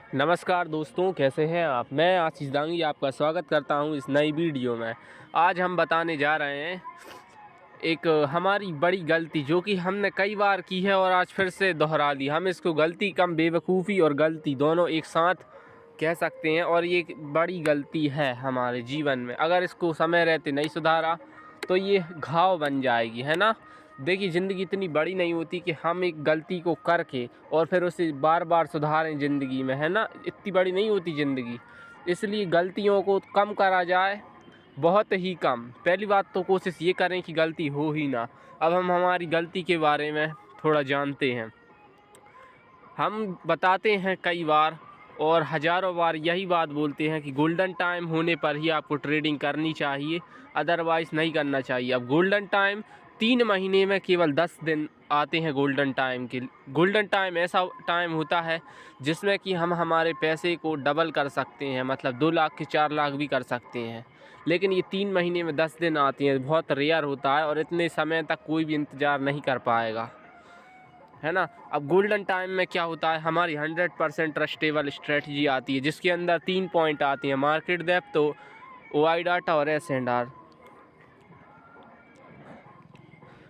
नमस्कार दोस्तों, कैसे हैं आप। मैं आशीष दांगी आपका स्वागत करता हूं इस नई वीडियो में। आज हम बताने जा रहे हैं एक हमारी बड़ी गलती जो कि हमने कई बार की है और आज फिर से दोहरा दी। हम इसको गलती कम बेवकूफ़ी और गलती दोनों एक साथ कह सकते हैं और ये एक बड़ी गलती है हमारे जीवन में। अगर इसको समय रहते नहीं सुधारा तो ये घाव बन जाएगी, है ना। देखिए, ज़िंदगी इतनी बड़ी नहीं होती कि हम एक गलती को करके और फिर उसे बार बार सुधारें ज़िंदगी में, है ना। इतनी बड़ी नहीं होती ज़िंदगी, इसलिए गलतियों को कम करा जाए, बहुत ही कम। पहली बात तो कोशिश ये करें कि गलती हो ही ना। अब हम हमारी गलती के बारे में थोड़ा जानते हैं। हम बताते हैं कई बार और हज़ारों बार यही बात बोलते हैं कि गोल्डन टाइम होने पर ही आपको ट्रेडिंग करनी चाहिए, अदरवाइज़ नहीं करना चाहिए। अब गोल्डन टाइम 3 महीने में केवल 10 दिन आते हैं गोल्डन टाइम के। गोल्डन टाइम ऐसा टाइम होता है जिसमें कि हम हमारे पैसे को डबल कर सकते हैं, मतलब 2 लाख के 4 लाख भी कर सकते हैं। लेकिन ये 3 महीने में 10 दिन आती हैं, बहुत रेयर होता है और इतने समय तक कोई भी इंतज़ार नहीं कर पाएगा, है ना। अब गोल्डन टाइम में क्या होता है, हमारी 100% ट्रस्टेबल स्ट्रेटजी आती है जिसके अंदर 3 पॉइंट आती हैं: मार्केट डेप्थ, OI डाटा और S&R।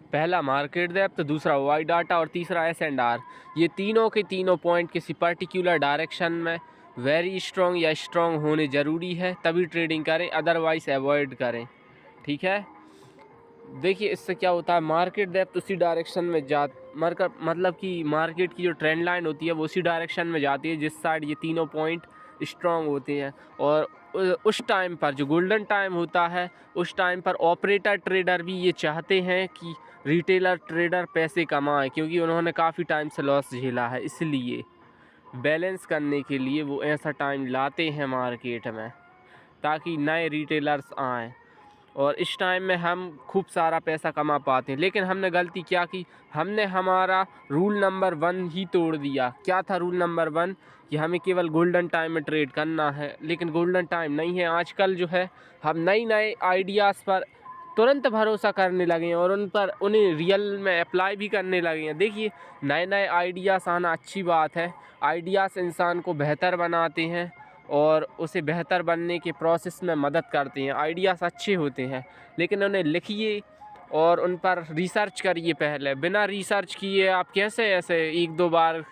पहला मार्केट डेप्थ, दूसरा OI डाटा और तीसरा S&R। ये तीनों के तीनों पॉइंट किसी पर्टिकुलर डायरेक्शन में वेरी स्ट्रॉन्ग या स्ट्रॉन्ग होने ज़रूरी है, तभी ट्रेडिंग करें, अदरवाइज़ अवॉइड करें। ठीक है। देखिए, इससे क्या होता है, मार्केट डेप्थ उसी डायरेक्शन में मतलब कि मार्केट की जो ट्रेंड लाइन होती है वो उसी डायरेक्शन में जाती है जिस साइड ये तीनों पॉइंट स्ट्रांग होते हैं। और उस टाइम पर जो गोल्डन टाइम होता है, उस टाइम पर ऑपरेटर ट्रेडर भी ये चाहते हैं कि रिटेलर ट्रेडर पैसे कमाएं, क्योंकि उन्होंने काफ़ी टाइम से लॉस झेला है। इसलिए बैलेंस करने के लिए वो ऐसा टाइम लाते हैं मार्केट में ताकि नए रिटेलर्स आएँ और इस टाइम में हम खूब सारा पैसा कमा पाते हैं। लेकिन हमने गलती क्या की, हमने हमारा रूल नंबर 1 ही तोड़ दिया। क्या था रूल नंबर 1? कि हमें केवल गोल्डन टाइम में ट्रेड करना है, लेकिन गोल्डन टाइम नहीं है। आजकल जो है हम नए आइडियाज़ पर तुरंत भरोसा करने लगे हैं और उन्हें रियल में अप्लाई भी करने लगे हैं। देखिए, नए आइडियाज़ आना अच्छी बात है। आइडियाज़ इंसान को बेहतर बनाते हैं और उसे बेहतर बनने के प्रोसेस में मदद करते हैं। आइडियाज़ अच्छे होते हैं, लेकिन उन्हें लिखिए और उन पर रिसर्च करिए पहले। बिना रिसर्च किए आप कैसे ऐसे एक दो बार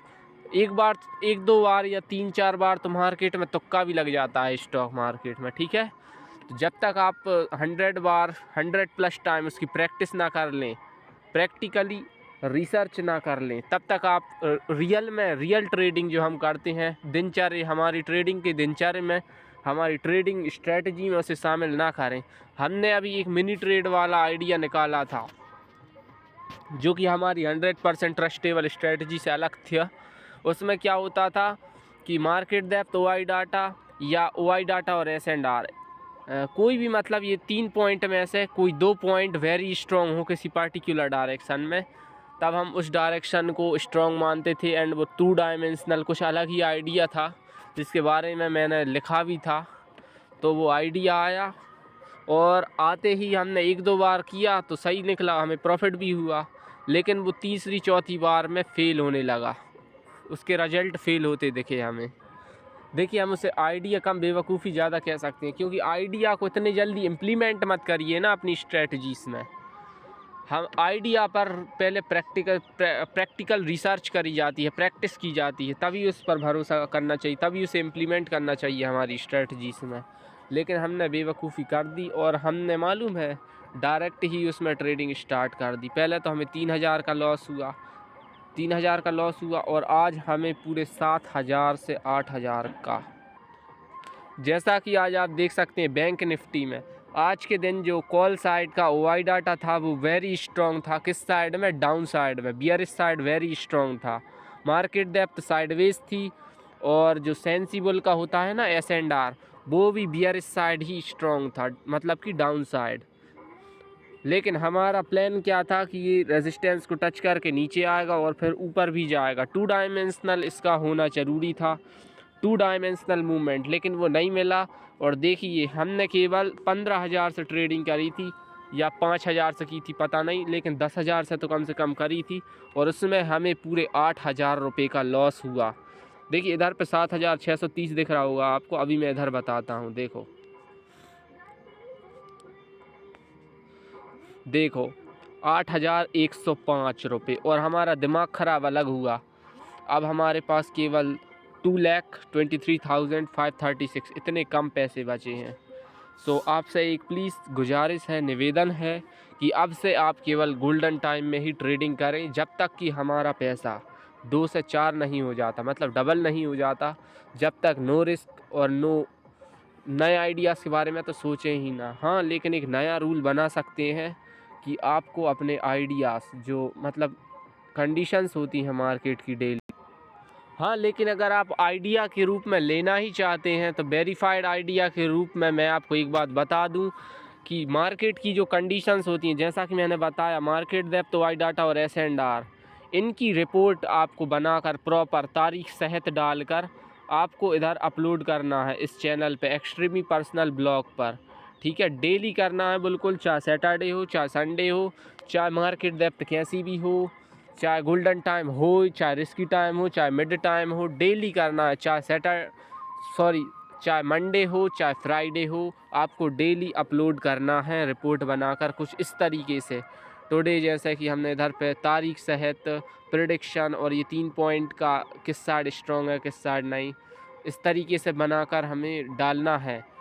या 3-4 बार तो मार्केट में तुक्का भी लग जाता है स्टॉक मार्केट में। ठीक है। तो जब तक आप 100 बार 100 प्लस टाइम उसकी प्रैक्टिस ना कर लें, प्रैक्टिकली रिसर्च ना कर लें, तब तक आप रियल ट्रेडिंग जो हम करते हैं दिनचर्या, हमारी ट्रेडिंग के दिनचर्या में, हमारी ट्रेडिंग स्ट्रेटजी में उसे शामिल ना करें। हमने अभी एक मिनी ट्रेड वाला आइडिया निकाला था जो कि हमारी 100% ट्रस्टेबल स्ट्रेटजी से अलग था। उसमें क्या होता था कि मार्केट डेप्थ, OI डाटा या OI डाटा और S&R, कोई भी, मतलब ये 3 पॉइंट में से कोई 2 पॉइंट वेरी स्ट्रॉन्ग हो किसी पर्टिकुलर डायरेक्शन में, तब हम उस डायरेक्शन को स्ट्रॉन्ग मानते थे। एंड वो 2 डायमेंशनल कुछ अलग ही आइडिया था जिसके बारे में मैंने लिखा भी था। तो वो आइडिया आया और आते ही हमने 1-2 बार किया तो सही निकला, हमें प्रॉफिट भी हुआ। लेकिन वो तीसरी चौथी बार में फ़ेल होने लगा, उसके रिजल्ट फ़ेल होते दिखे हमें। देखिए, हम उसे आइडिया कम बेवकूफ़ी ज़्यादा कह सकते हैं, क्योंकि आइडिया को इतनी जल्दी इम्प्लीमेंट मत करिए ना अपनी स्ट्रेटजीज़ में। हम आइडिया पर पहले प्रैक्टिकल रिसर्च करी जाती है, प्रैक्टिस की जाती है, तभी उस पर भरोसा करना चाहिए, तभी उसे इम्प्लीमेंट करना चाहिए हमारी स्ट्रेटजीज़ में। लेकिन हमने बेवकूफ़ी कर दी और हमने, मालूम है, डायरेक्ट ही उसमें ट्रेडिंग स्टार्ट कर दी। पहले तो हमें 3000 का लॉस हुआ, 3000 का लॉस हुआ और आज हमें पूरे 7000 से 8000 का। जैसा कि आज आप देख सकते हैं बैंक निफ्टी में आज के दिन जो कॉल साइड का OI डाटा था वो वेरी स्ट्रॉन्ग था। किस साइड में? डाउन साइड में, बियरिश साइड वेरी स्ट्रॉन्ग था। मार्केट डेप्थ साइडवेज थी और जो सेंसिबल का होता है ना S&R, वो भी बियरिश साइड ही स्ट्रॉन्ग था, मतलब कि डाउन साइड। लेकिन हमारा प्लान क्या था कि ये रेजिस्टेंस को टच करके नीचे आएगा और फिर ऊपर भी जाएगा। 2 डायमेंशनल इसका होना ज़रूरी था, 2 डायमेंशनल मूवमेंट, लेकिन वो नहीं मिला। और देखिए, हमने केवल 15,000 से ट्रेडिंग करी थी या 5,000 से की थी पता नहीं, लेकिन 10,000 से तो कम से कम करी थी और उसमें हमें पूरे 8,000 रुपये का लॉस हुआ। देखिए इधर पे 7,630 दिख रहा होगा आपको। अभी मैं इधर बताता हूँ, देखो देखो 8,105 रुपये, और हमारा दिमाग ख़राब अलग हुआ। अब हमारे पास केवल 2,23,536 इतने कम पैसे बचे हैं। सो आपसे एक प्लीज़ गुजारिश है, निवेदन है कि अब से आप केवल गोल्डन टाइम में ही ट्रेडिंग करें, जब तक कि हमारा पैसा 2 से 4 नहीं हो जाता, मतलब डबल नहीं हो जाता, जब तक नो रिस्क और नो नए आइडियाज़ के बारे में तो सोचें ही ना। हाँ, लेकिन एक नया रूल बना सकते हैं कि आपको अपने आइडियाज़ जो मतलब कंडीशंस होती हैं मार्केट की डेली, हाँ, लेकिन अगर आप आइडिया के रूप में लेना ही चाहते हैं तो वेरीफाइड आइडिया के रूप में मैं आपको एक बात बता दूं कि मार्केट की जो कंडीशंस होती हैं, जैसा कि मैंने बताया, मार्केट डेप्थ, वाई डाटा और S&R, इनकी रिपोर्ट आपको बनाकर प्रॉपर तारीख सहित डालकर आपको इधर अपलोड करना है इस चैनल पे, एक्सट्रीमी पर्सनल ब्लॉग पर। ठीक है, डेली करना है बिल्कुल, चाहे सैटरडे हो, चाहे संडे हो, चाहे मार्केट डेप्थ कैसी भी हो, चाहे गोल्डन टाइम हो, चाहे रिस्की टाइम हो, चाहे मिड टाइम हो, डेली करना है। चाहे मंडे हो, चाहे फ्राइडे हो, आपको डेली अपलोड करना है रिपोर्ट बनाकर कुछ इस तरीके से। टुडे जैसे कि हमने इधर पे तारीख सहित प्रेडिक्शन और ये 3 पॉइंट का किस साइड स्ट्रॉन्ग है किस साइड नहीं, इस तरीके से बनाकर हमें डालना है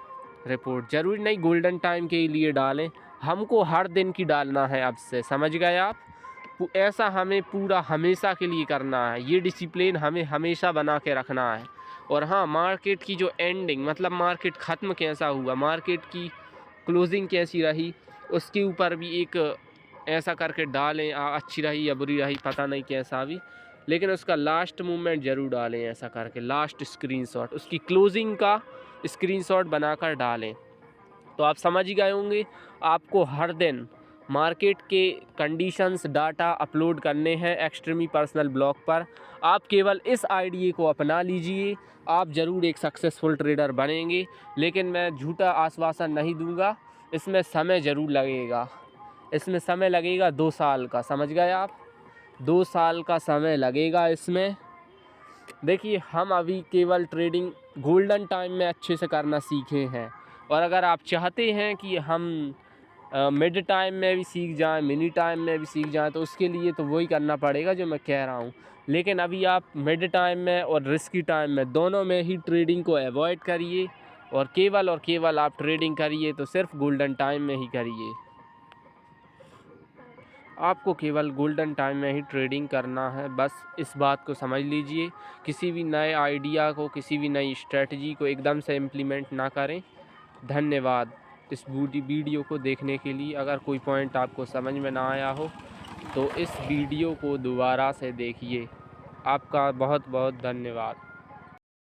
रिपोर्ट। ज़रूरी नहीं गोल्डन टाइम के लिए डालें, हमको हर दिन की डालना है अब से, समझ गए आप। ऐसा हमें पूरा हमेशा के लिए करना है, ये डिसिप्लिन हमें हमेशा बना के रखना है। और हाँ, मार्केट की जो एंडिंग, मतलब मार्केट ख़त्म कैसा हुआ, मार्केट की क्लोजिंग कैसी रही, उसके ऊपर भी एक ऐसा करके डालें, अच्छी रही या बुरी रही पता नहीं कैसा भी, लेकिन उसका लास्ट मूवमेंट ज़रूर डालें ऐसा करके, लास्ट स्क्रीनशॉट उसकी क्लोजिंग का स्क्रीनशॉट बनाकर डालें। तो आप समझ ही गए होंगे, आपको हर दिन मार्केट के कंडीशंस डाटा अपलोड करने हैं एक्सट्रीमी पर्सनल ब्लॉग पर। आप केवल इस आइडिया को अपना लीजिए, आप ज़रूर एक सक्सेसफुल ट्रेडर बनेंगे। लेकिन मैं झूठा आश्वासन नहीं दूंगा, इसमें समय ज़रूर लगेगा, इसमें समय लगेगा 2 साल का, समझ गए आप, 2 साल का समय लगेगा इसमें। देखिए हम अभी केवल ट्रेडिंग गोल्डन टाइम में अच्छे से करना सीखे हैं, और अगर आप चाहते हैं कि हम मिड टाइम में भी सीख जाएं, मिनी टाइम में भी सीख जाएं, तो उसके लिए तो वही करना पड़ेगा जो मैं कह रहा हूं। लेकिन अभी आप मिड टाइम में और रिस्की टाइम में दोनों में ही ट्रेडिंग को अवॉइड करिए, और केवल आप ट्रेडिंग करिए तो सिर्फ गोल्डन टाइम में ही करिए। आपको केवल गोल्डन टाइम में ही ट्रेडिंग करना है, बस इस बात को समझ लीजिए। किसी भी नए आइडिया को, किसी भी नई स्ट्रेटजी को एकदम से इम्प्लीमेंट ना करें। धन्यवाद इस वीडियो को देखने के लिए। अगर कोई पॉइंट आपको समझ में ना आया हो तो इस वीडियो को दोबारा से देखिए। आपका बहुत बहुत धन्यवाद।